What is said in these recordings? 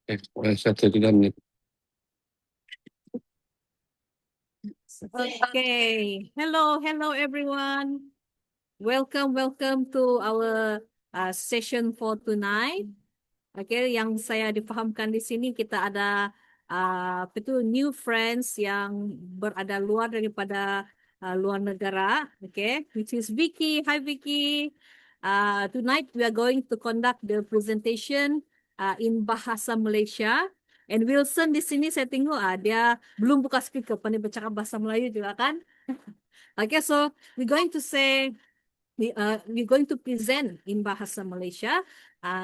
Satu tiga menit. Okay. Hello everyone. Welcome to our session for tonight. Okay, yang saya difahamkan di sini kita ada apa itu new friends yang berada luar daripada luar negara. Okay, which is Vicky. Hi Vicky. Tonight we are going to conduct the presentation in Bahasa Malaysia. And Wilson di sini saya tengok dia belum buka speaker, pandai bercakap bahasa Melayu juga kan? Okay, so we're going to say we're going to present in Bahasa Malaysia,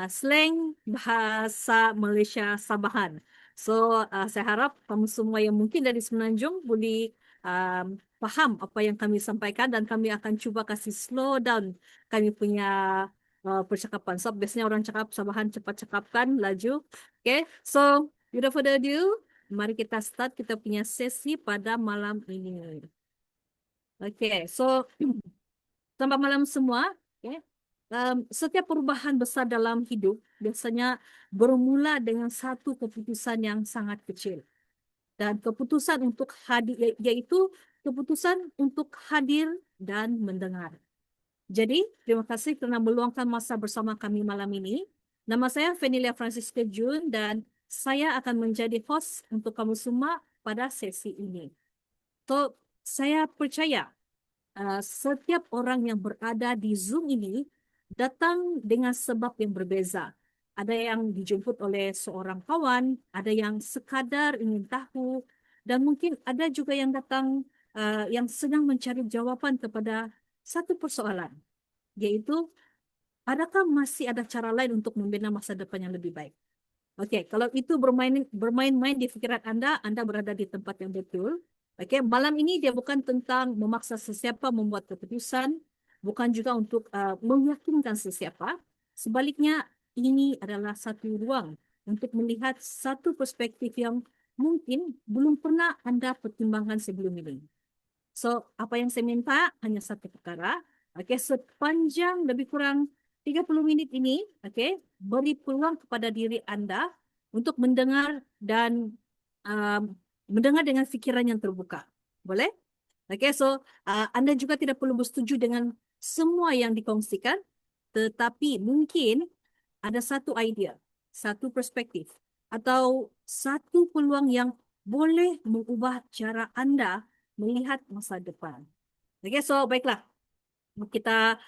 slang Bahasa Malaysia Sabahan. So, saya harap kamu semua yang mungkin dari Semenanjung boleh faham apa yang kami sampaikan dan kami akan cuba kasih slow down kami punya percakapan. So, biasanya orang cakap Sabahan cepat cakapkan, laju. Okay, so without further ado, mari kita start kita punya sesi pada malam ini. Okay, so selamat malam semua. Okay. Setiap perubahan besar dalam hidup biasanya bermula dengan satu keputusan yang sangat kecil. Dan keputusan untuk hadir, yaitu keputusan untuk hadir dan mendengar. Jadi, terima kasih kerana meluangkan masa bersama kami malam ini. Nama saya Fenilia Francisca Jun dan saya akan menjadi host untuk kamu semua pada sesi ini. So, saya percaya setiap orang yang berada di Zoom ini datang dengan sebab yang berbeza. Ada yang dijemput oleh seorang kawan, ada yang sekadar ingin tahu, dan mungkin ada juga yang datang yang sedang mencari jawapan kepada satu persoalan, yaitu adakah masih ada cara lain untuk membina masa depan yang lebih baik? Okey, kalau itu bermain-main di fikiran Anda berada di tempat yang betul. Okey, malam ini dia bukan tentang memaksa sesiapa membuat keputusan, bukan juga untuk meyakinkan sesiapa. Sebaliknya, ini adalah satu ruang untuk melihat satu perspektif yang mungkin belum pernah Anda pertimbangkan sebelum ini. So, apa yang saya minta hanya satu perkara. Okey, sepanjang lebih kurang 30 minit ini, okey, beri peluang kepada diri anda untuk mendengar dan mendengar dengan fikiran yang terbuka. Boleh? Okey, so anda juga tidak perlu bersetuju dengan semua yang dikongsikan, tetapi mungkin ada satu idea, satu perspektif, atau satu peluang yang boleh mengubah cara anda melihat masa depan. Okey, so baiklah. Kita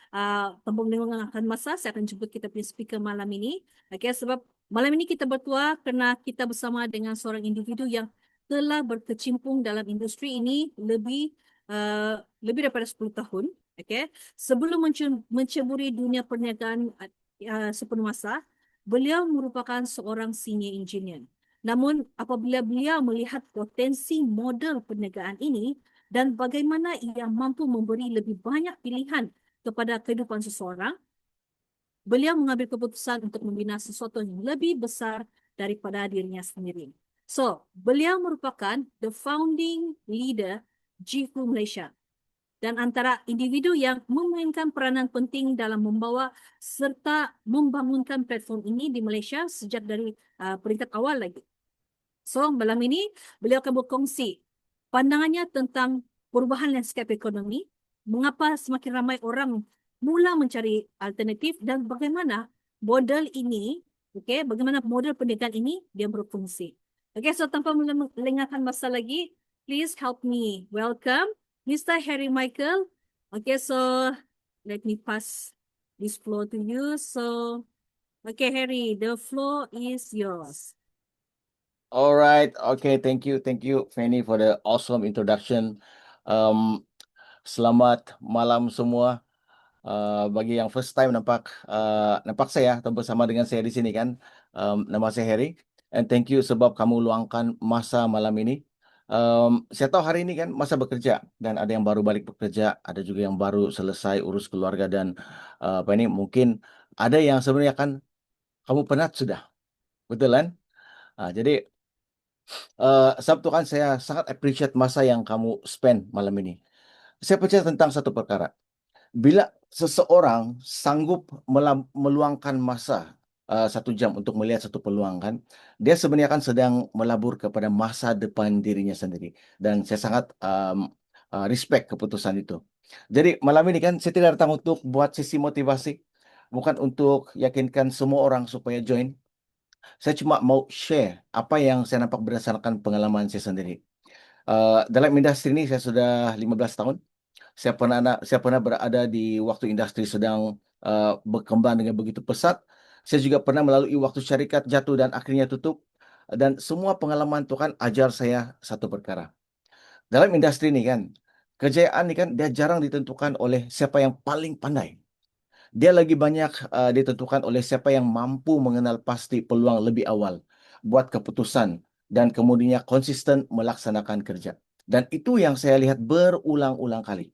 tembung menggunakan masa, saya akan jemput kita punya speaker malam ini. Okey, sebab malam ini kita bertua kerana kita bersama dengan seorang individu yang telah berkecimpung dalam industri ini lebih daripada 10 tahun. Okey, sebelum menceburi dunia perniagaan sepenuh masa, beliau merupakan seorang senior engineer. Namun apabila beliau melihat potensi model perniagaan ini dan bagaimana ia mampu memberi lebih banyak pilihan kepada kehidupan seseorang, beliau mengambil keputusan untuk membina sesuatu yang lebih besar daripada dirinya sendiri. So, beliau merupakan the founding leader Jifu Malaysia dan antara individu yang memainkan peranan penting dalam membawa serta membangunkan platform ini di Malaysia sejak dari peringkat awal lagi. So, malam ini beliau akan berkongsi pandangannya tentang perubahan landscape ekonomi, mengapa semakin ramai orang mula mencari alternatif dan bagaimana model ini, okay, bagaimana model pendidikan ini dia berfungsi. Okay, so tanpa melengahkan masa lagi, please help me welcome Mr. Harry Michael. Okay, so let me pass this floor to you. So, okay, Harry, the floor is yours. All right. Okay. Thank you, Fanny, for the awesome introduction. Selamat malam semua. Bagi yang first time nampak saya atau bersama dengan saya di sini kan, nama saya Harry. And thank you sebab kamu luangkan masa malam ini. Saya tahu hari ini kan masa bekerja dan ada yang baru balik bekerja, ada juga yang baru selesai urus keluarga dan apa ini mungkin ada yang sebenarnya kan kamu penat sudah, betul kan? Jadi Sabtu kan saya sangat appreciate masa yang kamu spend malam ini. Saya percaya tentang satu perkara. Bila seseorang sanggup meluangkan masa satu jam untuk melihat satu peluang kan. Dia sebenarnya kan sedang melabur kepada masa depan dirinya sendiri. Dan saya sangat respect keputusan itu. Jadi malam ini kan saya tidak datang untuk buat sesi motivasi. Bukan untuk yakinkan semua orang supaya join. Saya cuma mau share apa yang saya nampak berdasarkan pengalaman saya sendiri. Dalam industri ini saya sudah 15 tahun. Saya pernah berada di waktu industri sedang berkembang dengan begitu pesat. Saya juga pernah melalui waktu syarikat jatuh dan akhirnya tutup. Dan semua pengalaman itu kan ajar saya satu perkara. Dalam industri ini kan, kejayaan ini kan dia jarang ditentukan oleh siapa yang paling pandai. Dia lagi banyak ditentukan oleh siapa yang mampu mengenal pasti peluang lebih awal, buat keputusan, dan kemudiannya konsisten melaksanakan kerja. Dan itu yang saya lihat berulang-ulang kali.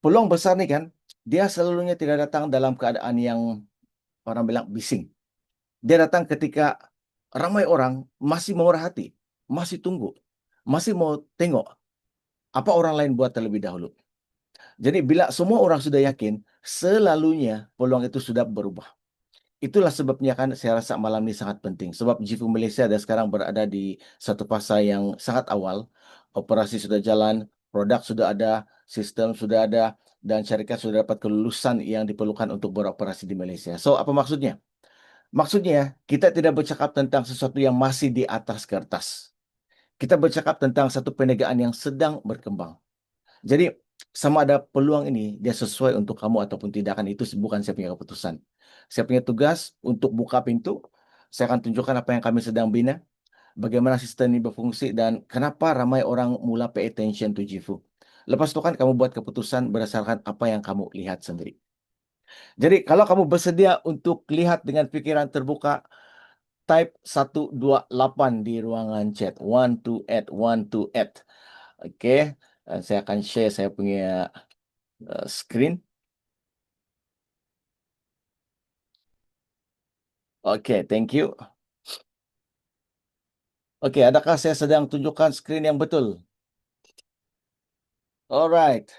Peluang besar nih kan, dia selalunya tidak datang dalam keadaan yang orang bilang bising. Dia datang ketika ramai orang masih memerhati, masih tunggu, masih mau tengok apa orang lain buat terlebih dahulu. Jadi bila semua orang sudah yakin, selalunya peluang itu sudah berubah. Itulah sebabnya kan saya rasa malam ini sangat penting. Sebab GIFU Malaysia dan sekarang berada di satu fasa yang sangat awal. Operasi sudah jalan, produk sudah ada, sistem sudah ada, dan syarikat sudah dapat kelulusan yang diperlukan untuk beroperasi di Malaysia. So, apa maksudnya? Maksudnya, kita tidak bercakap tentang sesuatu yang masih di atas kertas. Kita bercakap tentang satu perniagaan yang sedang berkembang. Jadi, sama ada peluang ini, dia sesuai untuk kamu ataupun tidak, kan itu bukan saya punya keputusan. Saya punya tugas untuk buka pintu. Saya akan tunjukkan apa yang kami sedang bina, bagaimana sistem ini berfungsi, dan kenapa ramai orang mula pay attention to GIFU. Lepas itu kan kamu buat keputusan berdasarkan apa yang kamu lihat sendiri. Jadi kalau kamu bersedia untuk lihat dengan pikiran terbuka, type 128 di ruangan chat. 128, 128. Oke, saya akan share saya punya screen. Oke, thank you. Oke, adakah saya sedang tunjukkan screen yang betul? Alright.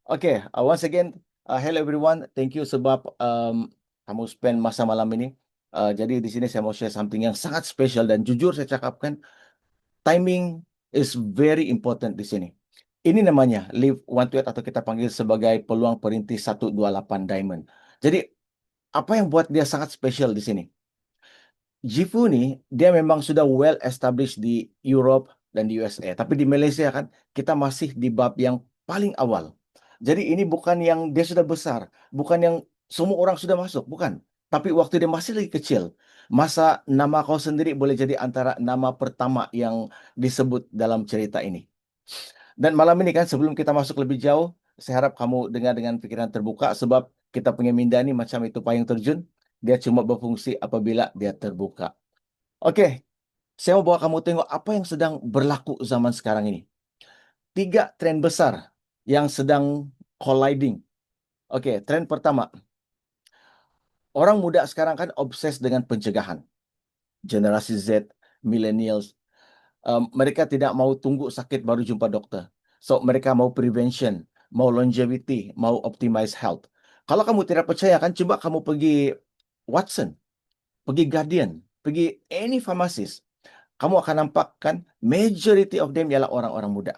Oke, once again, hello everyone. Thank you sebab kamu spend masa malam ini. Jadi di sini saya mau share something yang sangat spesial dan jujur saya cakapkan, timing is very important di sini. Ini namanya Live 128 atau kita panggil sebagai peluang perintis 128 Diamond. Jadi apa yang buat dia sangat spesial di sini? GIFU nih, dia memang sudah well established di Europe dan di USA. Tapi di Malaysia kan, kita masih di bab yang paling awal. Jadi ini bukan yang dia sudah besar, bukan yang semua orang sudah masuk, bukan. Tapi waktu dia masih lagi kecil, masa nama kau sendiri boleh jadi antara nama pertama yang disebut dalam cerita ini. Dan malam ini kan, sebelum kita masuk lebih jauh, saya harap kamu dengar dengan pikiran terbuka, sebab kita punya minda ini macam itu payung terjun, dia cuma berfungsi apabila dia terbuka. Oke, saya mau bawa kamu tengok apa yang sedang berlaku zaman sekarang ini. 3 tren besar yang sedang colliding. Oke, tren pertama. Orang muda sekarang kan obses dengan pencegahan. Generasi Z, millennials, mereka tidak mau tunggu sakit baru jumpa dokter. So, mereka mau prevention, mau longevity, mau optimize health. Kalau kamu tidak percaya kan, coba kamu pergi Watson, pergi Guardian, pergi any pharmacist. Kamu akan nampak kan majority of them ialah orang-orang muda.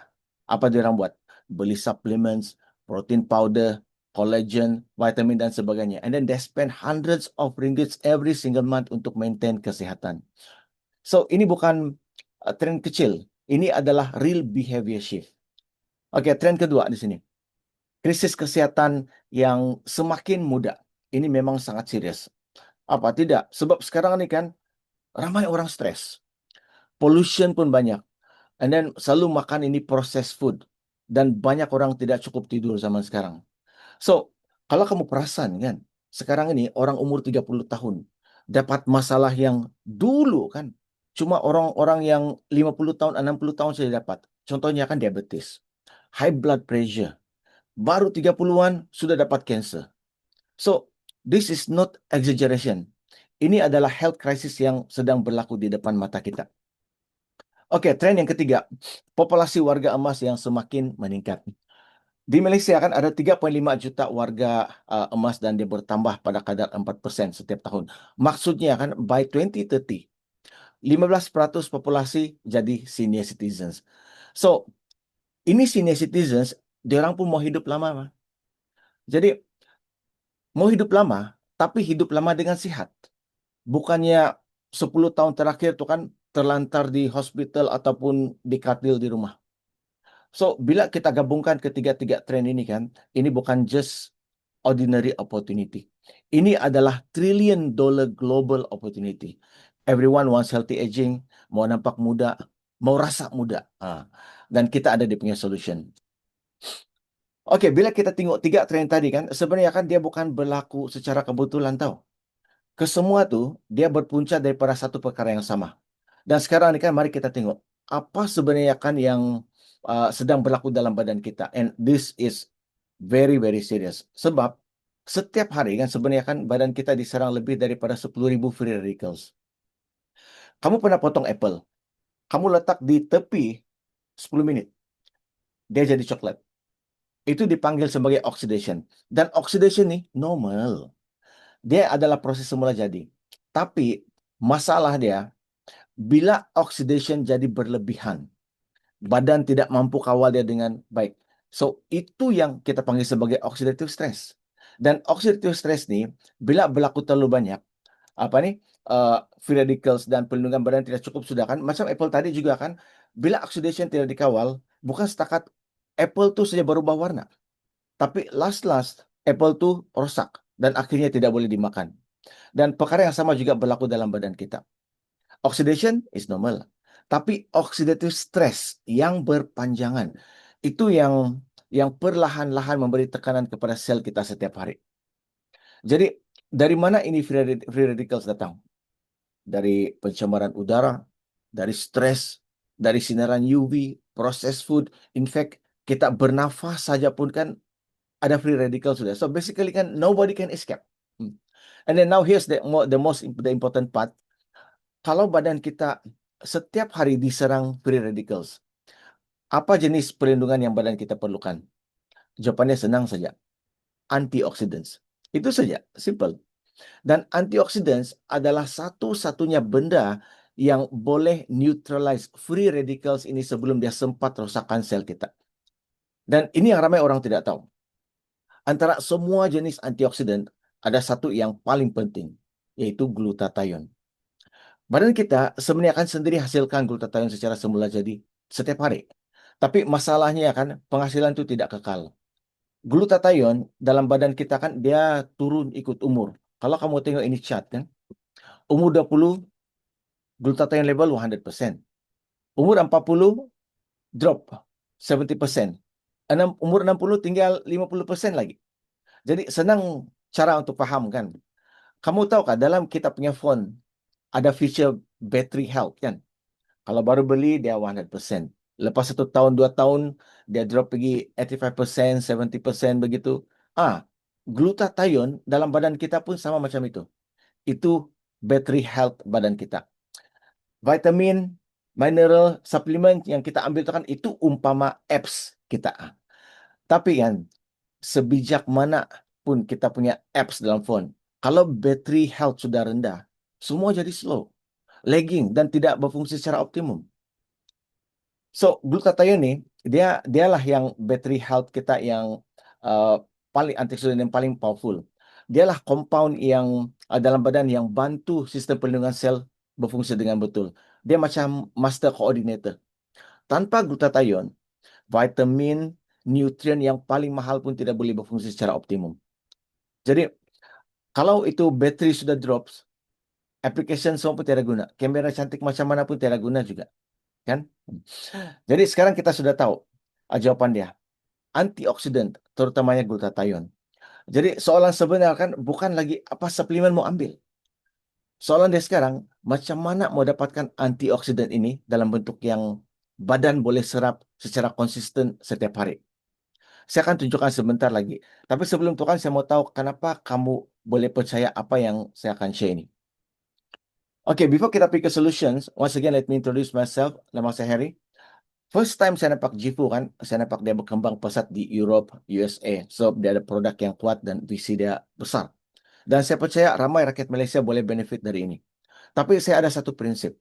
Apa dia orang buat? Beli supplements, protein powder, collagen, vitamin dan sebagainya. And then they spend hundreds of ringgits every single month untuk maintain kesehatan. So ini bukan tren kecil. Ini adalah real behavior shift. Oke, tren kedua di sini. Krisis kesehatan yang semakin muda. Ini memang sangat serius. Apa tidak? Sebab sekarang ini kan ramai orang stres. Pollution pun banyak. And then selalu makan ini processed food. Dan banyak orang tidak cukup tidur zaman sekarang. So, kalau kamu perasan kan, sekarang ini orang umur 30 tahun dapat masalah yang dulu kan, cuma orang-orang yang 50 tahun, 60 tahun saja dapat. Contohnya kan diabetes, high blood pressure, baru 30-an sudah dapat cancer. So, this is not exaggeration. Ini adalah health crisis yang sedang berlaku di depan mata kita. Oke, tren yang ketiga, populasi warga emas yang semakin meningkat. Di Malaysia kan ada 3,5 juta warga emas dan dia bertambah pada kadar 4% setiap tahun. Maksudnya kan by 2030, 15% populasi jadi senior citizens. So, ini senior citizens, dia orang pun mau hidup lama, mah. Jadi, mau hidup lama, tapi hidup lama dengan sihat. Bukannya 10 tahun terakhir tuh kan terlantar di hospital ataupun di katil di rumah. So, bila kita gabungkan ketiga-tiga tren ini kan, ini bukan just ordinary opportunity. Ini adalah trillion-dollar global opportunity. Everyone wants healthy aging, mau nampak muda, mau rasa muda. Dan kita ada di punya solution. Oke, bila kita tengok tiga tren tadi kan, sebenarnya kan dia bukan berlaku secara kebetulan tau. Kesemua tuh dia berpunca daripada satu perkara yang sama. Dan sekarang ni kan mari kita tengok apa sebenarnya kan yang sedang berlaku dalam badan kita. And this is very very serious. Sebab setiap hari kan sebenarnya kan badan kita diserang lebih daripada 10,000 free radicals. Kamu pernah potong apple, kamu letak di tepi 10 minit, dia jadi coklat. Itu dipanggil sebagai oxidation. Dan oxidation nih normal. Dia adalah proses semula jadi. Tapi masalah dia, bila oxidation jadi berlebihan, badan tidak mampu kawal dia dengan baik. So, itu yang kita panggil sebagai oxidative stress. Dan oxidative stress ni, bila berlaku terlalu banyak, apa ni, free radicals dan perlindungan badan tidak cukup sudah kan, macam apple tadi juga kan, bila oxidation tidak dikawal, bukan setakat apple tu saja berubah warna, tapi last apple tu rosak dan akhirnya tidak boleh dimakan. Dan perkara yang sama juga berlaku dalam badan kita. Oxidation is normal. Tapi oxidative stress yang berpanjangan itu yang perlahan-lahan memberi tekanan kepada sel kita setiap hari. Jadi dari mana ini free radicals datang? Dari pencemaran udara, dari stres, dari sinaran UV, processed food. In fact, kita bernafas saja pun kan ada free radical sudah. So basically kan nobody can escape. And then now here's the important part. Kalau badan kita setiap hari diserang free radicals, apa jenis perlindungan yang badan kita perlukan? Jawabannya senang saja. Antioxidants. Itu saja, simple. Dan antioxidants adalah satu-satunya benda yang boleh neutralize free radicals ini sebelum dia sempat rosakkan sel kita. Dan ini yang ramai orang tidak tahu. Antara semua jenis antioksidan, ada satu yang paling penting, yaitu glutathione. Badan kita sebenarnya akan sendiri hasilkan glutathione secara semula jadi setiap hari. Tapi masalahnya kan penghasilan itu tidak kekal. Glutathione dalam badan kita kan dia turun ikut umur. Kalau kamu tengok ini chart kan, umur 20 glutathione level 100%. Umur 40 drop 70%. Umur 60 tinggal 50% lagi. Jadi senang cara untuk paham kan. Kamu tahu kan dalam kita punya phone ada feature battery health kan. Kalau baru beli dia 100%. Lepas 1 tahun, 2 tahun dia drop pergi 85%, 70% begitu. Glutathione dalam badan kita pun sama macam itu. Itu battery health badan kita. Vitamin, mineral, suplemen yang kita ambil itu kan itu umpama apps kita. Tapi kan sebijak mana pun kita punya apps dalam phone, kalau battery health sudah rendah, semua jadi slow, lagging dan tidak berfungsi secara optimum. So, glutathione ini dialah yang battery health kita yang paling antioksidan yang paling powerful. Dialah compound yang dalam badan yang bantu sistem perlindungan sel berfungsi dengan betul. Dia macam master coordinator. Tanpa glutathione, vitamin, nutrien yang paling mahal pun tidak boleh berfungsi secara optimum. Jadi, kalau itu bateri sudah drops, application semua pun tiada guna. Kamera cantik macam mana pun tiada guna juga. Kan? Jadi sekarang kita sudah tahu jawapan dia. Antioksidan, terutamanya glutathione. Jadi soalan sebenarnya kan bukan lagi apa suplemen mau ambil. Soalan dia sekarang, macam mana mau dapatkan antioksidan ini dalam bentuk yang badan boleh serap secara konsisten setiap hari. Saya akan tunjukkan sebentar lagi. Tapi sebelum itu kan saya mau tahu kenapa kamu boleh percaya apa yang saya akan share ini. Okay, before kita pergi ke solutions, once again let me introduce myself. Nama saya Harry. First time saya nampak Jifu kan, saya nampak dia berkembang pesat di Europe, USA. So dia ada produk yang kuat dan visi dia besar. Dan saya percaya ramai rakyat Malaysia boleh benefit dari ini. Tapi saya ada satu prinsip.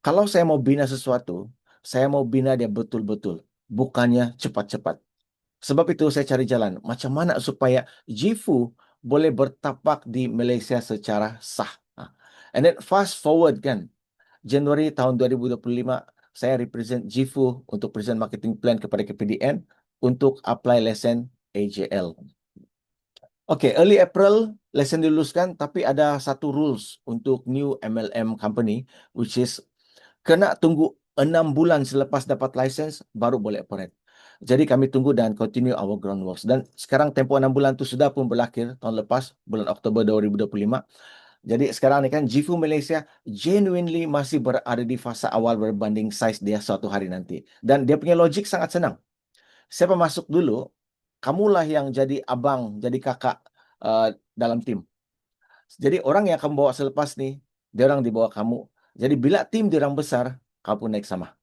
Kalau saya mau bina sesuatu, saya mau bina dia betul-betul, bukannya cepat-cepat. Sebab itu saya cari jalan. Macam mana supaya Jifu boleh bertapak di Malaysia secara sah. Ha. And then fast forward kan, Januari tahun 2025, saya represent Jifu untuk present marketing plan kepada KPDN untuk apply lesen AJL. Okay, early April lesen diluluskan, tapi ada satu rules untuk new MLM company, which is kena tunggu 6 bulan selepas dapat license baru boleh operate. Jadi kami tunggu dan continue our groundworks. Dan sekarang tempoh 6 bulan itu sudah pun berakhir tahun lepas, bulan Oktober 2025. Jadi sekarang ni kan Jifu Malaysia genuinely masih berada di fasa awal berbanding saiz dia suatu hari nanti. Dan dia punya logik sangat senang. Siapa masuk dulu, kamulah yang jadi abang, jadi kakak dalam tim. Jadi orang yang kamu bawa selepas ni, dia orang di bawah kamu. Jadi bila tim dia orang besar, kamu pun naik sama.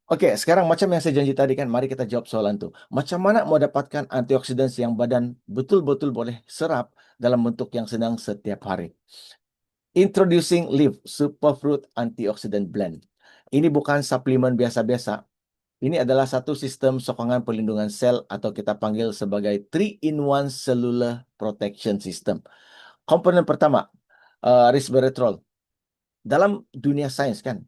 Okey, sekarang macam yang saya janji tadi kan, mari kita jawab soalan tu. Macam mana mau dapatkan antioksidan yang badan betul-betul boleh serap dalam bentuk yang senang setiap hari? Introducing Live Superfruit Antioxidant Blend. Ini bukan suplemen biasa-biasa. Ini adalah satu sistem sokongan perlindungan sel atau kita panggil sebagai 3-in-1 Cellular Protection System. Komponen pertama, resveratrol. Dalam dunia sains kan,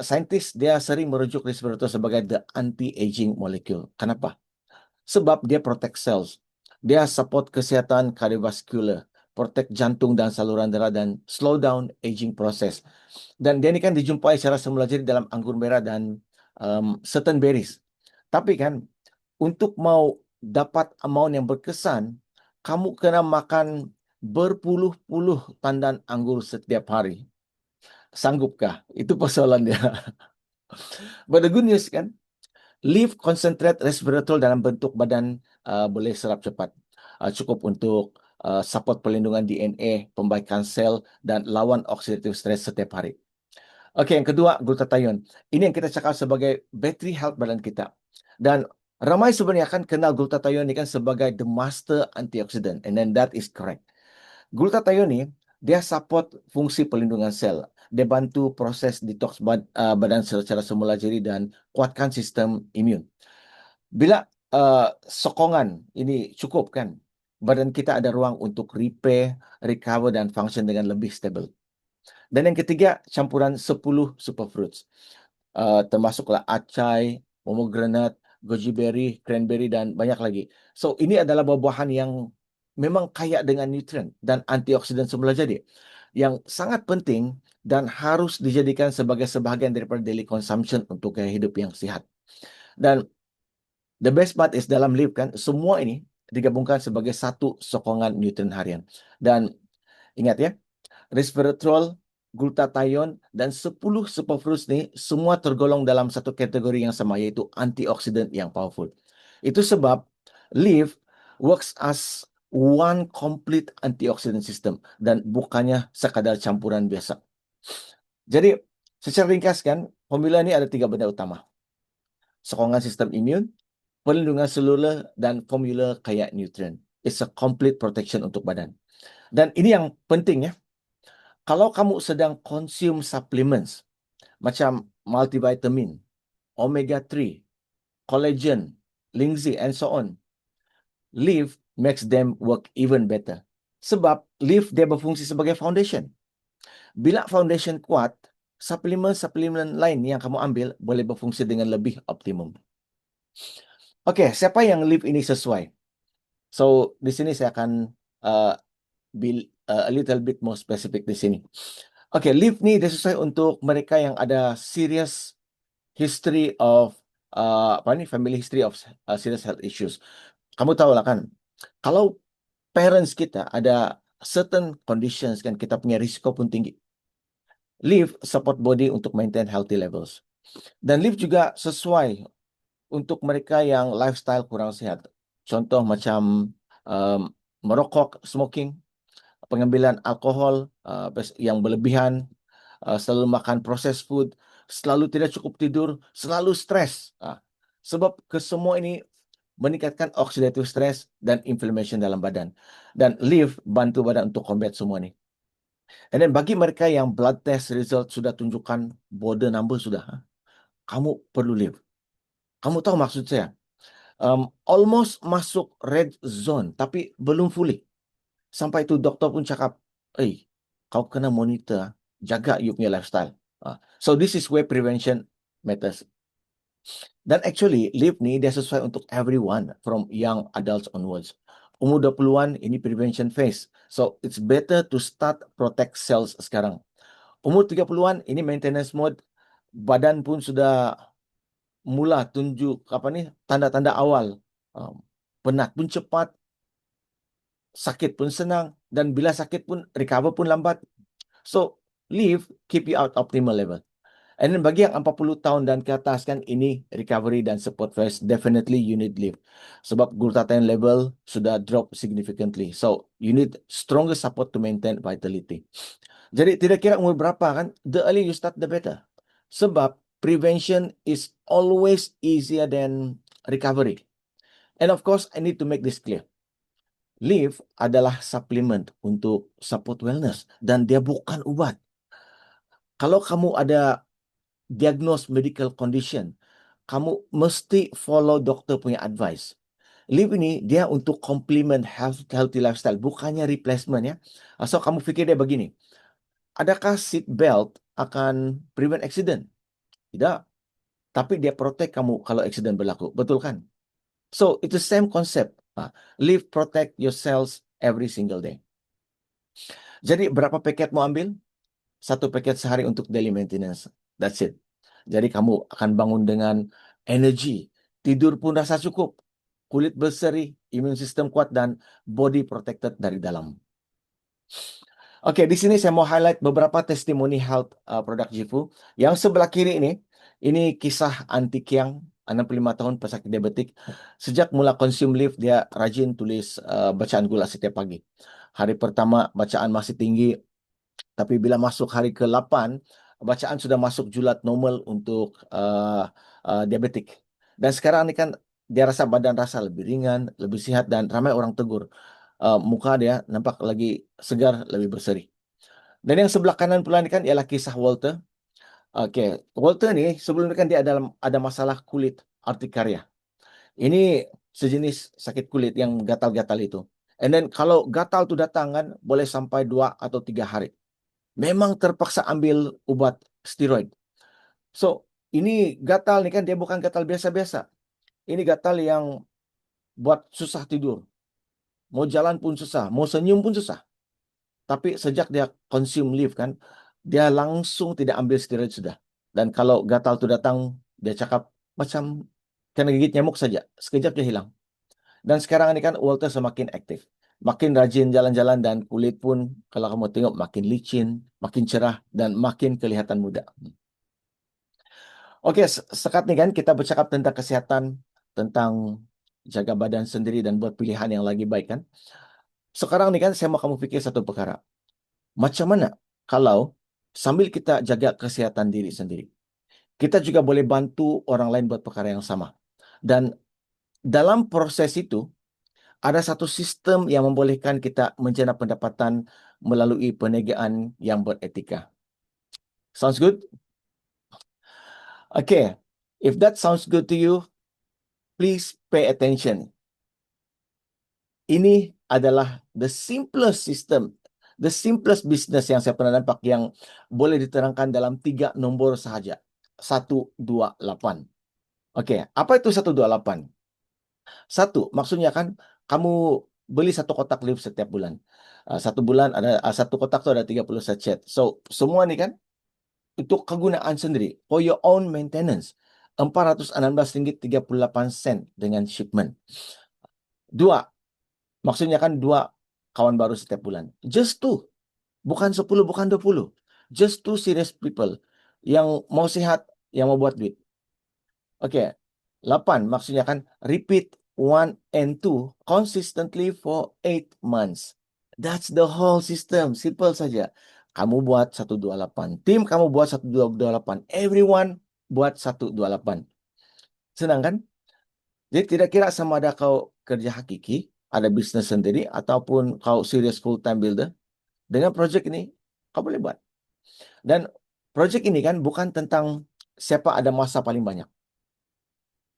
saintis dia sering merujuk resveratrol sebagai the anti-aging molecule. Kenapa? Sebab dia protect cells. Dia support kesihatan kardiovaskular, protect jantung dan saluran darah dan slow down aging process. Dan dia ni kan dijumpai secara semula jadi dalam anggur merah dan certain berries. Tapi kan untuk mau dapat amount yang berkesan, kamu kena makan berpuluh-puluh tandan anggur setiap hari. Sanggupkah? Itu persoalan dia. But the good news kan, Live concentrate resveratrol dalam bentuk badan boleh serap cepat. Cukup untuk support perlindungan DNA, pembaikan sel dan lawan oxidative stress setiap hari. Okey, yang kedua, glutathione. Ini yang kita cakap sebagai battery health badan kita. Dan ramai sebenarnya akan kenal glutathione ini kan sebagai the master antioxidant. And then that is correct. Glutathione ni, dia support fungsi perlindungan sel. Dia bantu proses detox badan secara semula jadi dan kuatkan sistem imun. Bila sokongan ini cukup kan, badan kita ada ruang untuk repair, recover dan function dengan lebih stabil. Dan yang ketiga, campuran 10 superfruits. Termasuklah acai, pomegranate, goji berry, cranberry dan banyak lagi. So ini adalah buah-buahan yang memang kaya dengan nutrien dan antioksidan semula jadi yang sangat penting dan harus dijadikan sebagai sebahagian daripada daily consumption untuk gaya hidup yang sihat. Dan the best part is dalam Live kan, semua ini digabungkan sebagai satu sokongan nutrien harian. Dan ingat ya, resveratrol, glutathione, dan 10 superfruits ni semua tergolong dalam satu kategori yang sama, yaitu antioksidan yang powerful. Itu sebab Live works as one complete antioxidant system dan bukannya sekadar campuran biasa. Jadi, secara ringkas kan, formula ni ada 3 benda utama. Sokongan sistem imun, perlindungan seluler, dan formula kaya nutrien. It's a complete protection untuk badan. Dan ini yang penting ya. Kalau kamu sedang consume supplements macam multivitamin, omega 3, collagen, linseed and so on, Live makes them work even better. Sebab Live dia berfungsi sebagai foundation. Bila foundation kuat, suplemen-suplemen lain yang kamu ambil boleh berfungsi dengan lebih optimum. Okey, siapa yang Live ini sesuai? So, di sini saya akan be a little bit more specific di sini. Okay, Live ni dia sesuai untuk mereka yang ada serious history of family history of serious health issues. Kamu tahu lah kan, kalau parents kita ada certain conditions kan, kita punya risiko pun tinggi. Live support body untuk maintain healthy levels. Dan Live juga sesuai untuk mereka yang lifestyle kurang sihat. Contoh macam merokok, smoking, pengambilan alkohol yang berlebihan, selalu makan processed food, selalu tidak cukup tidur, selalu stres. Sebab kesemua ini meningkatkan oxidative stress dan inflammation dalam badan. Dan leaf bantu badan untuk combat semua ini. And then bagi mereka yang blood test result sudah tunjukkan border number sudah, kamu perlu leave. Kamu tahu maksud saya? Almost masuk red zone, tapi belum fully. Sampai itu doktor pun cakap, kau kena monitor, jaga you punya lifestyle. So this is where prevention matters. Dan actually, leave ni dia sesuai untuk everyone from young adults onwards. Umur 20-an, ini prevention phase. So, it's better to start protect cells sekarang. Umur 30-an, ini maintenance mode. Badan pun sudah mula tunjuk tanda-tanda awal. Penat pun cepat, sakit pun senang, dan bila sakit pun recover pun lambat. So, leave keep you out optimal level. And then bagi yang 40 tahun dan ke atas kan, ini recovery dan support phase, definitely you need leave. Sebab glutathione level sudah drop significantly. So, you need stronger support to maintain vitality. Jadi tidak kira umur berapa kan, the earlier you start the better. Sebab prevention is always easier than recovery. And of course, I need to make this clear. Leave adalah supplement untuk support wellness dan dia bukan ubat. Kalau kamu ada diagnose medical condition, kamu mesti follow doktor punya advice. Leave ini dia untuk complement healthy lifestyle, bukannya replacement ya. So kamu fikir dia begini, adakah seat belt akan prevent accident? Tidak. Tapi dia protect kamu kalau accident berlaku. Betul kan? So it's the same concept. Leave protect your cells every single day. Jadi berapa paket mau ambil? 1 paket sehari untuk daily maintenance. That's it. Jadi kamu akan bangun dengan energi, tidur pun rasa cukup, kulit berseri, imun sistem kuat, dan body protected dari dalam. Oke, di sini saya mau highlight beberapa testimoni health produk Jifu. Yang sebelah kiri ini kisah Aunty Kiang, 65 tahun pesakit diabetik. Sejak mula consume leaf, dia rajin tulis bacaan gula setiap pagi. Hari pertama bacaan masih tinggi, tapi bila masuk hari ke-8, bacaan sudah masuk julat normal untuk diabetik. Dan sekarang ini kan dia rasa badan rasa lebih ringan, lebih sehat, dan ramai orang tegur. Muka dia nampak lagi segar, lebih berseri. Dan yang sebelah kanan pula ini kan ialah kisah Walter. Oke, Walter ni sebelum ini kan dia ada masalah kulit urtikaria. Ini sejenis sakit kulit yang gatal-gatal itu. And then kalau gatal tu datang kan boleh sampai 2 atau 3 hari. Memang terpaksa ambil ubat steroid. So, ini gatal ni kan dia bukan gatal biasa-biasa. Ini gatal yang buat susah tidur. Mau jalan pun susah, mau senyum pun susah. Tapi sejak dia consume leaf kan, dia langsung tidak ambil steroid sudah. Dan kalau gatal tu datang, dia cakap macam kena gigit nyamuk saja. Sekejap dia hilang. Dan sekarang ini kan Walter semakin aktif. Makin rajin jalan-jalan dan kulit pun kalau kamu tengok makin licin, makin cerah dan makin kelihatan muda. Oke, sekat nih kan kita bercakap tentang kesehatan, tentang jaga badan sendiri dan buat pilihan yang lagi baik kan. Sekarang nih kan saya mau kamu pikir satu perkara. Macam mana kalau sambil kita jaga kesehatan diri sendiri, kita juga boleh bantu orang lain buat perkara yang sama. Dan dalam proses itu, ada satu sistem yang membolehkan kita menjana pendapatan melalui perniagaan yang beretika. Sounds good? Okay. If that sounds good to you, please pay attention. Ini adalah the simplest system, the simplest business yang saya pernah nampak yang boleh diterangkan dalam 3 nombor sahaja. 128. Okey, apa itu 128? 1, maksudnya kan kamu beli 1 kotak leaf setiap bulan. 1 bulan ada 1 kotak tu ada 30 sachet. So, semua ni kan untuk kegunaan sendiri, for your own maintenance. RM416.38 dengan shipment. 2, maksudnya kan 2 kawan baru setiap bulan. Just 2. Bukan 10, bukan 20. Just 2 serious people yang mau sihat, yang mau buat duit. Okey. 8, maksudnya kan repeat 1 and 2 consistently for 8 months. That's the whole system. Simple saja. kamu buat 128. Tim kamu buat 128. Everyone buat 128. Senang kan? Jadi tidak kira sama ada kau kerja hakiki, ada bisnis sendiri, ataupun kau serious full-time builder, dengan project ini, kau boleh buat. Dan project ini kan bukan tentang siapa ada masa paling banyak.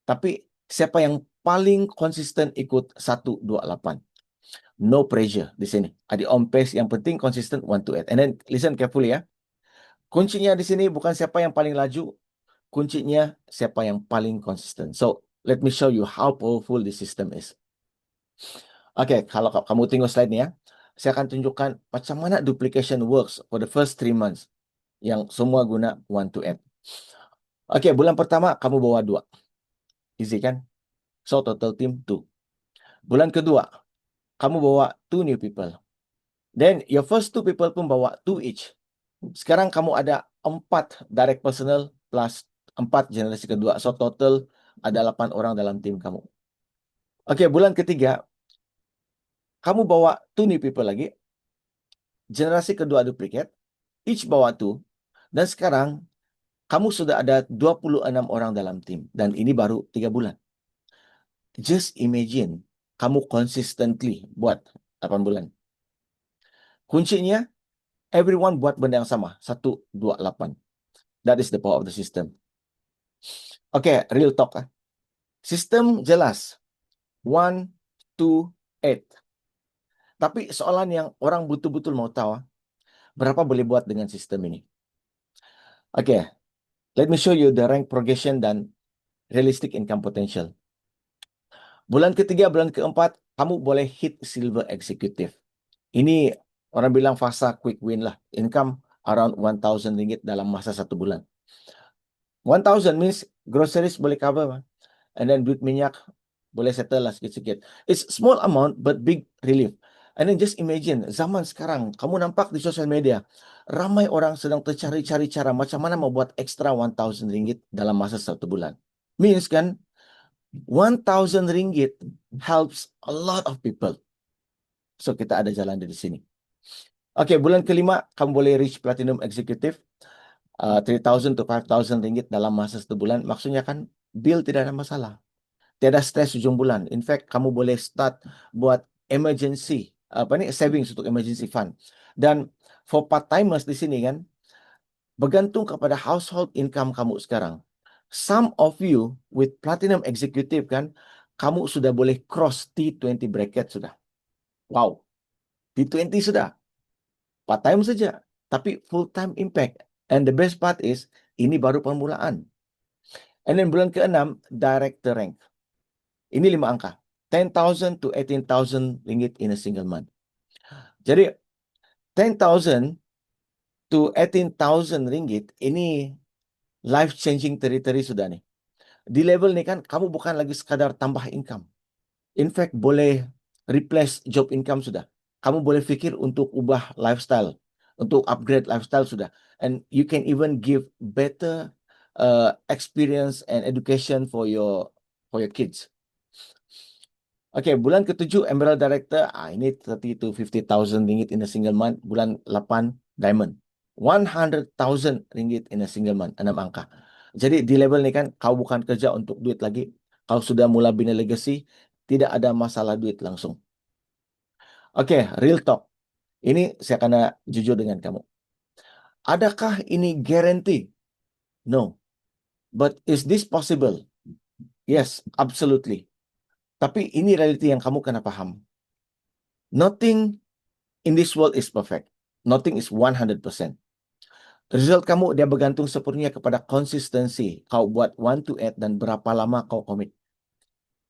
Tapi siapa yang paling konsisten ikut 128. No pressure di sini. Adi on pace, yang penting konsisten 1 to 8. And then listen carefully ya. Kuncinya di sini bukan siapa yang paling laju, kuncinya siapa yang paling konsisten. So, let me show you how powerful this system is. Oke, kalau kamu tengok slide ini ya, saya akan tunjukkan macam mana duplication works for the first 3 months yang semua guna 1 to 8. Oke, bulan pertama kamu bawa 2. Easy kan? So, total team 2. Bulan kedua, kamu bawa 2 new people. Then, your first 2 people pun bawa 2 each. Sekarang kamu ada 4 direct personal plus 4 generasi kedua. So, total ada 8 orang dalam tim kamu. Oke, bulan ketiga, kamu bawa 2 new people lagi. Generasi kedua duplicate. Each bawa 2. Dan sekarang, kamu sudah ada 26 orang dalam tim. Dan ini baru 3 bulan. Just imagine, kamu consistently buat 8 bulan. Kuncinya, everyone buat benda yang sama. 128. That is the power of the system. Oke, real talk. Sistem jelas. 1 to 8. Tapi soalan yang orang betul-betul mau tahu, berapa boleh buat dengan sistem ini? Oke, let me show you the rank progression dan realistic income potential. Bulan ketiga, bulan keempat, kamu boleh hit silver executive. Ini orang bilang fasa quick win lah. Income around 1,000 ringgit dalam masa 1 bulan. 1,000 means groceries boleh cover. And then duit minyak boleh settle lah sikit-sikit. It's small amount but big relief. And then just imagine, zaman sekarang, kamu nampak di sosial media, ramai orang sedang tercari-cari cara macam mana membuat extra 1,000 ringgit dalam masa 1 bulan. Means kan, 1,000 ringgit helps a lot of people. So, kita ada jalan dari sini. Oke, bulan kelima, kamu boleh reach platinum executive. 3,000 to 5,000 ringgit dalam masa 1 bulan. Maksudnya kan, bill tidak ada masalah. Tiada stres ujung bulan. In fact, kamu boleh start buat emergency, savings untuk emergency fund. Dan for part-timers di sini kan, bergantung kepada household income kamu sekarang. Some of you with platinum executive kan, kamu sudah boleh cross T20 bracket sudah. Wow, T20 sudah. Part-time saja, tapi full-time impact. And the best part is, ini baru permulaan. And then bulan ke-6, director rank. Ini 5 angka. 10,000 to 18,000 ringgit in a single month. Jadi 10,000 to 18,000 ringgit ini life-changing territory sudah nih. Di level nih kan kamu bukan lagi sekadar tambah income. In fact, boleh replace job income sudah. Kamu boleh fikir untuk ubah lifestyle, untuk upgrade lifestyle sudah. And you can even give better experience and education for your kids. Oke, bulan ke-7 Emerald Director, ini 30 to 50,000 ringgit in a single month. Bulan 8 Diamond, 100,000 ringgit in a single month, 6 angka. Jadi di level ini kan kau bukan kerja untuk duit lagi, kau sudah mulai bina legacy, tidak ada masalah duit langsung. Oke, real talk. Ini saya akan jujur dengan kamu. Adakah ini guarantee? No. But is this possible? Yes, absolutely. Tapi ini reality yang kamu kena paham. Nothing in this world is perfect. Nothing is 100%. Result kamu dia bergantung sepenuhnya kepada konsistensi. Kau buat 1 to 8 dan berapa lama kau komit.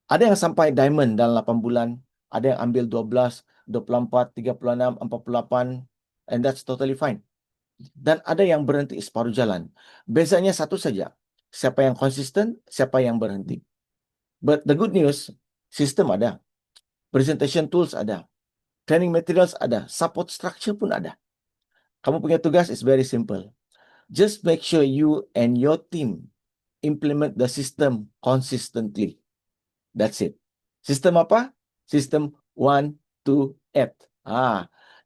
Ada yang sampai diamond dalam 8 bulan. Ada yang ambil 12, 24, 36, 48. And that's totally fine. Dan ada yang berhenti separuh jalan. Bezanya satu saja. Siapa yang konsisten, siapa yang berhenti. But the good news, sistem ada. Presentation tools ada. Training materials ada. Support structure pun ada. Kamu punya tugas is very simple. Just make sure you and your team implement the system consistently. That's it. Sistem apa? Sistem 1 to 8.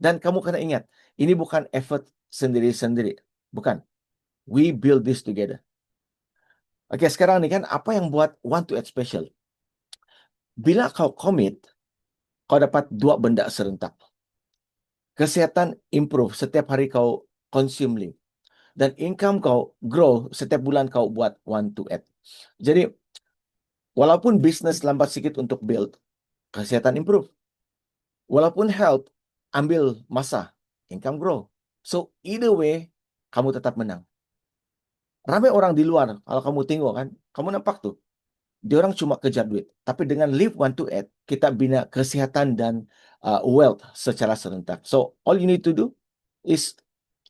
Dan kamu kena ingat, ini bukan effort sendiri-sendiri. Bukan. We build this together. Oke, sekarang nih kan apa yang buat want to add special? Bila kau commit, kau dapat dua benda serentak. Kesehatan improve setiap hari kau consume leave. Dan income kau grow setiap bulan kau buat want to add. Jadi, walaupun bisnis lambat sedikit untuk build, kesehatan improve. Walaupun health, ambil masa, income grow. So, either way, kamu tetap menang. Ramai orang di luar, kalau kamu tengok kan, kamu nampak tuh, dia orang cuma kejar duit. Tapi dengan Live Want to Add, kita bina kesihatan dan wealth secara serentak. So, all you need to do is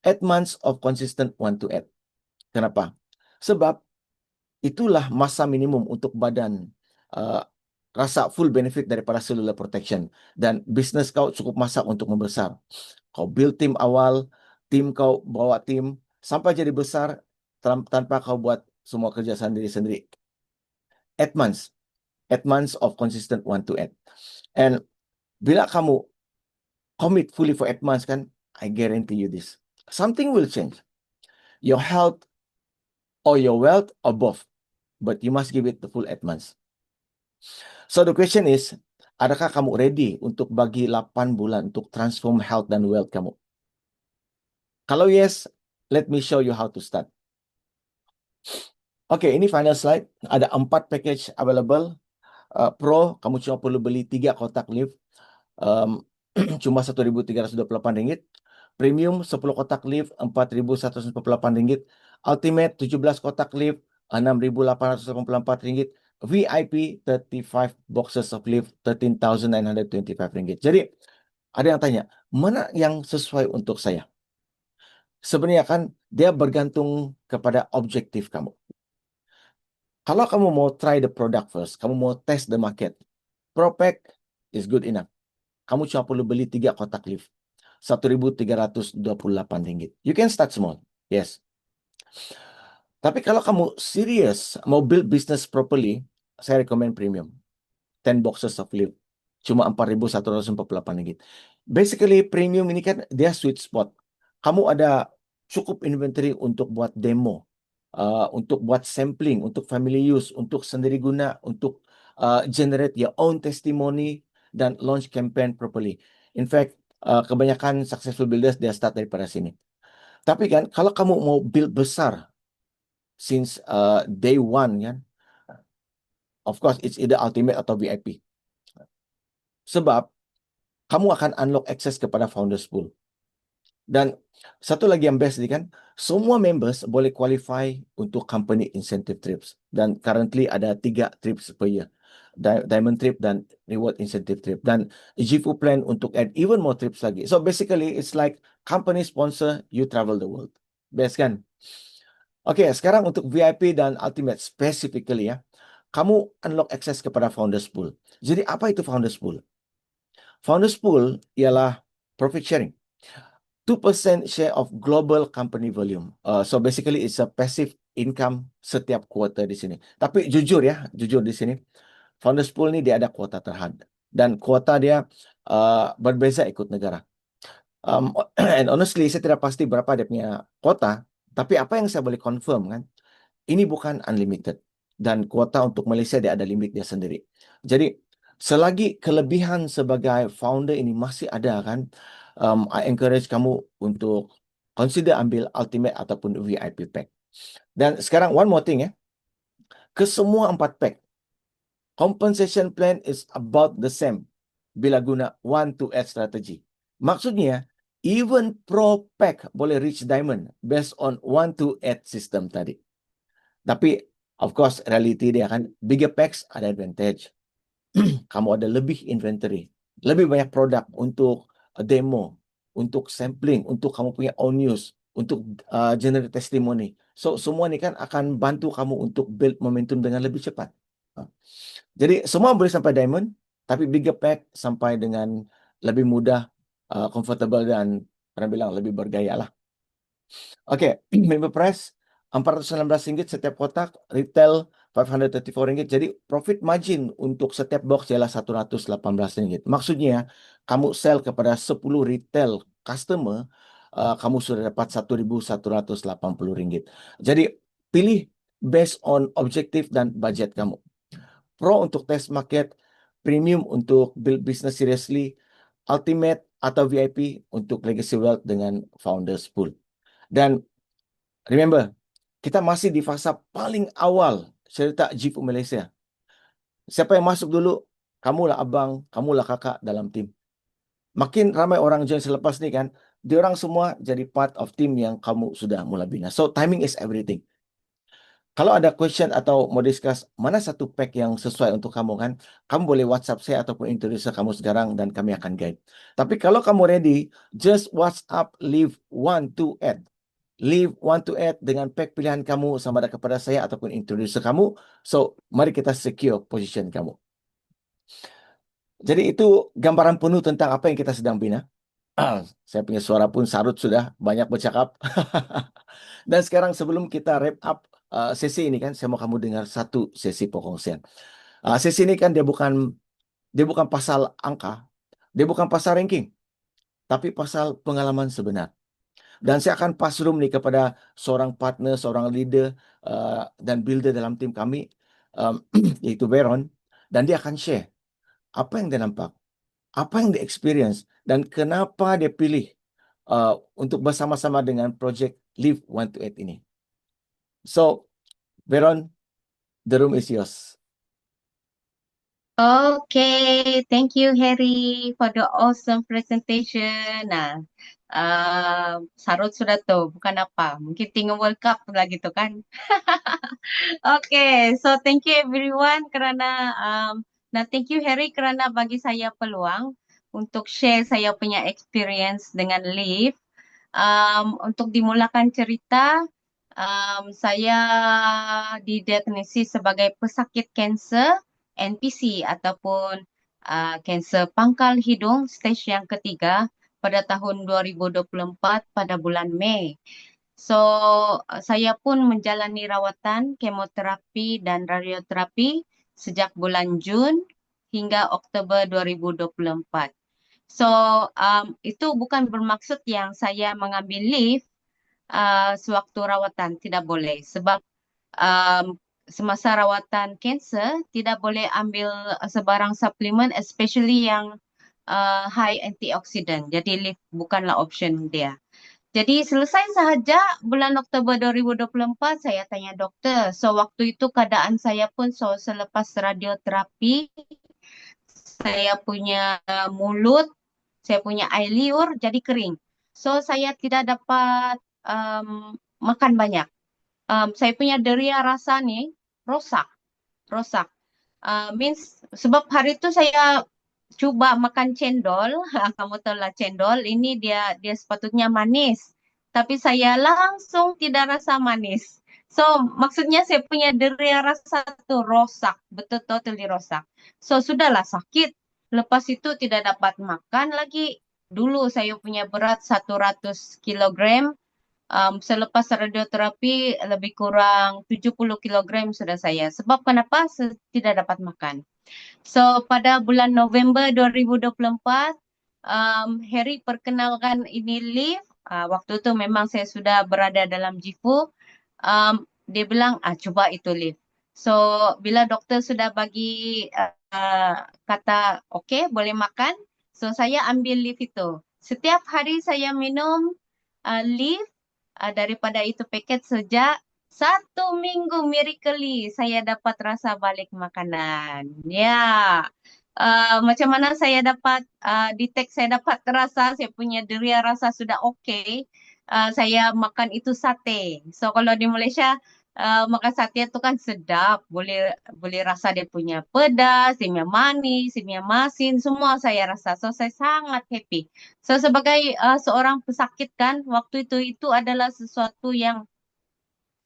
8 months of consistent Want to Add. Kenapa? Sebab itulah masa minimum untuk badan uh, rasa full benefit daripada cellular protection. Dan bisnes kau cukup masa untuk membesar. Kau build tim awal, tim kau bawa tim, sampai jadi besar tanpa kau buat semua kerja sendiri-sendiri. 8 months. 8 months of consistent want to add. And bila kamu commit fully for 8 months kan, I guarantee you this. Something will change. Your health or your wealth or both. But you must give it the full 8 months. So the question is, adakah kamu ready untuk bagi 8 bulan untuk transform health dan wealth kamu? Kalau yes, let me show you how to start. Oke, ini final slide. Ada 4 package available. Pro, kamu cuma perlu beli 3 kotak lift. Cuma Rp1.328. Premium 10 kotak lift Rp4.148. Ultimate 17 kotak lift Rp6.884. VIP 35 boxes of lift Rp13.925. Jadi ada yang tanya, mana yang sesuai untuk saya? Sebenarnya kan dia bergantung kepada objektif kamu. Kalau kamu mau try the product first, kamu mau test the market, ProPack is good enough. Kamu cuma perlu beli 3 kotak lift. Rp1.328. You can start small. Yes. Tapi kalau kamu serius mau build business properly, saya recommend premium. 10 boxes of lift. Cuma Rp4.148. Basically, premium ini kan dia sweet spot. Kamu ada cukup inventory untuk buat demo, untuk buat sampling, untuk family use, untuk sendiri guna, untuk generate your own testimony, dan launch campaign properly. In fact, kebanyakan successful builders dia start daripada sini. Tapi kan, kalau kamu mau build besar since day one, kan, of course it's either ultimate atau VIP. Sebab kamu akan unlock access kepada founders pool. Dan satu lagi yang best ni kan, semua members boleh qualify untuk company incentive trips. Dan currently ada 3 trips per year. Diamond trip dan reward incentive trip. Dan Jifu plan untuk add even more trips lagi. So basically it's like company sponsor, you travel the world. Best kan? Oke, sekarang untuk VIP dan ultimate specifically ya. Kamu unlock access kepada founders pool. Jadi apa itu founders pool? Founders pool ialah profit sharing. 2% share of global company volume. So basically it's a passive income setiap quarter di sini. Tapi jujur di sini, Founders Pool ni dia ada kuota terhad. Dan kuota dia berbeza ikut negara. And honestly, saya tidak pasti berapa dia punya kuota. Tapi apa yang saya boleh confirm kan, ini bukan unlimited. Dan kuota untuk Malaysia dia ada limit dia sendiri. Jadi, selagi kelebihan sebagai founder ini masih ada kan, I encourage kamu untuk consider ambil ultimate ataupun VIP pack. Dan sekarang one more thing ya. Kesemua 4 pack, compensation plan is about the same bila guna one to add strategy. Maksudnya, even pro pack boleh reach diamond based on one to add system tadi. Tapi, of course, reality dia kan, bigger packs ada advantage. Kamu ada lebih inventory, lebih banyak produk untuk demo, untuk sampling, untuk kamu punya own use, untuk generate testimony. So, semua ni kan akan bantu kamu untuk build momentum dengan lebih cepat. Jadi, semua boleh sampai diamond, tapi bigger pack sampai dengan lebih mudah, comfortable dan orang bilang lebih bergaya lah. Oke, member price RM419 setiap kotak, retail RM534. Jadi profit margin untuk setiap box ialah RM118. Maksudnya kamu sell kepada 10 retail customer kamu sudah dapat Rp1.180. Jadi pilih based on objektif dan budget kamu. Pro untuk test market, premium untuk build business seriously, ultimate atau VIP untuk legacy wealth dengan founders pool. Dan remember, kita masih di fasa paling awal cerita Jifu Malaysia. Siapa yang masuk dulu, kamulah abang, kamulah kakak dalam tim. Makin ramai orang join selepas ni kan, diorang semua jadi part of tim yang kamu sudah mula bina. So timing is everything. Kalau ada question atau mau discuss mana satu pack yang sesuai untuk kamu kan, kamu boleh WhatsApp saya ataupun introducer kamu sekarang dan kami akan guide. Tapi kalau kamu ready, just WhatsApp Live 1 to add. Live 1 to add dengan pack pilihan kamu sama ada kepada saya ataupun introducer kamu. So, mari kita secure position kamu. Jadi itu gambaran penuh tentang apa yang kita sedang bina. Saya punya suara pun sarut sudah, banyak bercakap. Dan sekarang sebelum kita wrap up sesi ini kan, saya mau kamu dengar satu sesi perkongsian. Sesi ini kan dia bukan pasal angka, dia bukan pasal ranking, tapi pasal pengalaman sebenar. Dan saya akan pass room nih kepada seorang partner, seorang leader dan builder dalam tim kami, yaitu Veron, dan dia akan share apa yang dia nampak, apa yang dia experience, dan kenapa dia pilih untuk bersama-sama dengan project Live 1 to 8 ini. So, Veron, the room is yours. Okay, thank you Harry for the awesome presentation. Nah, sarut sudah tuh, bukan apa. Mungkin tinggal World Cup lagi tuh kan. Okay, so thank you everyone kerana thank you Harry kerana bagi saya peluang untuk share saya punya experience dengan Live. Untuk dimulakan cerita, saya didiagnosis sebagai pesakit kanser NPC ataupun kanser pangkal hidung stage yang ketiga pada tahun 2024 pada bulan Mei. So, saya pun menjalani rawatan kemoterapi dan radioterapi sejak bulan Jun hingga Oktober 2024. So, itu bukan bermaksud yang saya mengambil leave sewaktu rawatan, tidak boleh. Sebab semasa rawatan kanser, tidak boleh ambil sebarang suplemen, especially yang high antioxidant. Jadi leave bukanlah option dia. Jadi selesai sahaja bulan Oktober 2024, saya tanya doktor. So, waktu itu keadaan saya pun, selepas radioterapi, saya punya mulut, saya punya air liur jadi kering. So, saya tidak dapat makan banyak. Saya punya deria rasa nih rosak. Means sebab hari itu saya cuba makan cendol, kamu tahu lah cendol, ini dia sepatutnya manis. Tapi saya langsung tidak rasa manis. So, maksudnya saya punya deria rasa itu rosak, betul totally rosak. So, sudahlah sakit. Lepas itu tidak dapat makan lagi. Dulu saya punya berat 100 kilogram. Selepas radioterapi lebih kurang 70 kilogram sudah saya. Sebab kenapa? Tidak dapat makan. So, pada bulan November 2024, Harry perkenalkan ini Live. Waktu itu memang saya sudah berada dalam Jifu. Dia bilang, coba itu Live. So, bila doktor sudah bagi kata, okay, boleh makan. So, saya ambil Live itu. Setiap hari saya minum Live daripada itu paket sejak 1 minggu miraculously saya dapat rasa balik makanan. Ya, macam mana saya dapat detect, saya dapat terasa, saya punya deria rasa sudah okey. Saya makan itu sate. So kalau di Malaysia makan sate itu kan sedap, boleh rasa dia punya pedas, dia punya manis, dia punya masin, semua saya rasa. So saya sangat happy. So sebagai seorang pesakit kan, waktu itu adalah sesuatu yang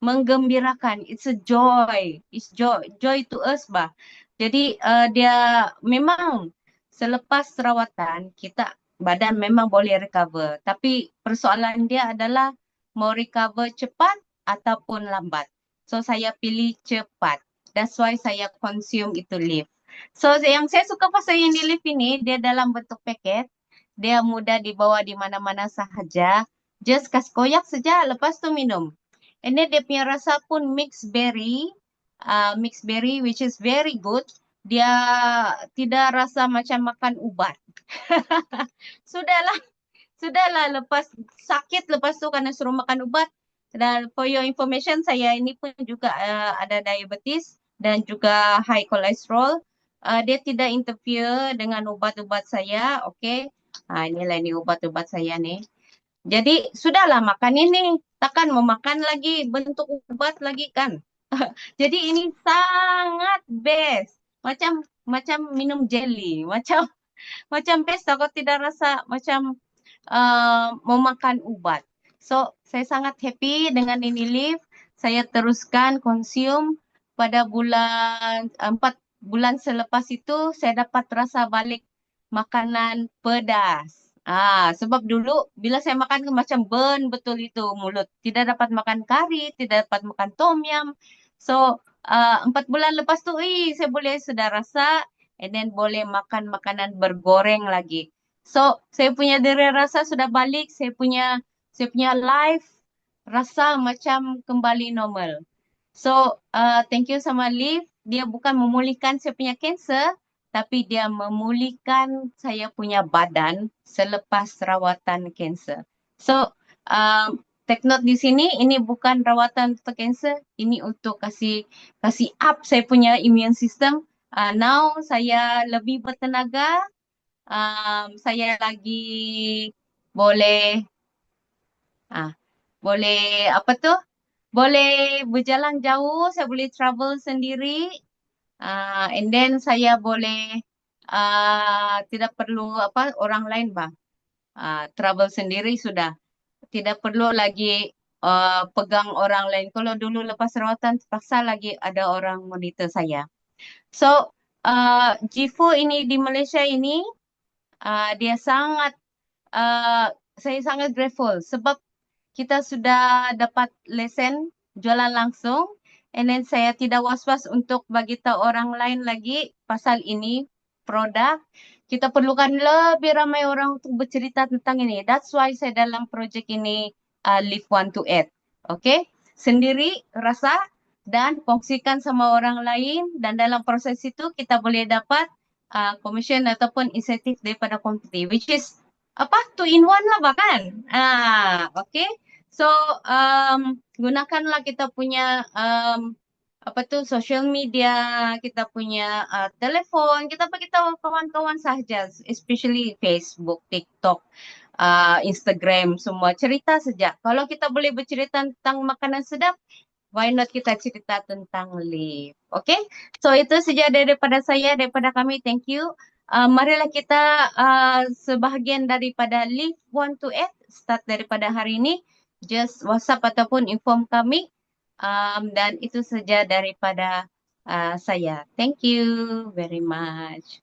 menggembirakan. It's a joy. It's joy to us bah. Jadi dia memang selepas rawatan kita badan memang boleh recover. Tapi persoalan dia adalah mau recover cepat ataupun lambat. So saya pilih cepat. That's why saya consume itu Live. So yang saya suka pasal yang di Live ini, dia dalam bentuk paket. Dia mudah dibawa di mana-mana sahaja. Just kasih koyak saja, lepas tu minum. And then dia punya rasa pun mixed berry, which is very good. Dia tidak rasa macam makan ubat. Sudahlah, sudahlah lepas sakit lepas tu karena suruh makan ubat. Dan for your information, saya ini pun juga ada diabetes dan juga high cholesterol. Dia tidak interfere dengan ubat-ubat saya, okay? Inilah ini ubat-ubat saya nih. Jadi sudahlah makan ini, takkan mau makan lagi bentuk ubat lagi kan? Jadi ini sangat best, macam minum jelly, macam best. Aku tidak rasa macam mau makan ubat. So saya sangat happy dengan ini leaf. Saya teruskan consume pada bulan 4 bulan selepas itu saya dapat rasa balik makanan pedas. Sebab dulu bila saya makan macam burn betul itu mulut. Tidak dapat makan kari, tidak dapat makan tom yum. So 4 bulan lepas tu, saya boleh sudah rasa, and then boleh makan makanan bergoreng lagi. So saya punya diri rasa sudah balik, saya punya life rasa macam kembali normal. So thank you sama Liv. Dia bukan memulihkan saya punya kanser, tapi dia memulihkan saya punya badan selepas rawatan kanser. So, take note di sini, ini bukan rawatan untuk kanser, ini untuk kasih up saya punya immune system. Now saya lebih bertenaga, saya lagi boleh, boleh apa tuh? Boleh berjalan jauh, saya boleh travel sendiri. And then saya boleh tidak perlu orang lain travel sendiri sudah tidak perlu lagi pegang orang lain. Kalau dulu lepas rawatan terpaksa lagi ada orang monitor saya. So Jifu ini di Malaysia ini dia sangat saya sangat grateful sebab kita sudah dapat lesen jualan langsung. And then saya tidak was-was untuk bagi tahu orang lain lagi pasal ini produk. Kita perlukan lebih ramai orang untuk bercerita tentang ini. That's why saya dalam projek ini Live Want to Add. Okay? Sendiri rasa dan kongsikan sama orang lain. Dan dalam proses itu kita boleh dapat commission ataupun insentif daripada company. Which is 2 in 1 lah bahkan. Okay? So, gunakanlah kita punya social media, kita punya telefon, kita beritahu kawan-kawan sahaja, especially Facebook, TikTok, Instagram, semua cerita saja. Kalau kita boleh bercerita tentang makanan sedap, why not kita cerita tentang Live. Okay? So, itu saja daripada saya, daripada kami. Thank you. Marilah kita sebahagian daripada Live Want to Add, start daripada hari ini. Just WhatsApp ataupun inform kami. Dan itu saja daripada saya. Thank you very much.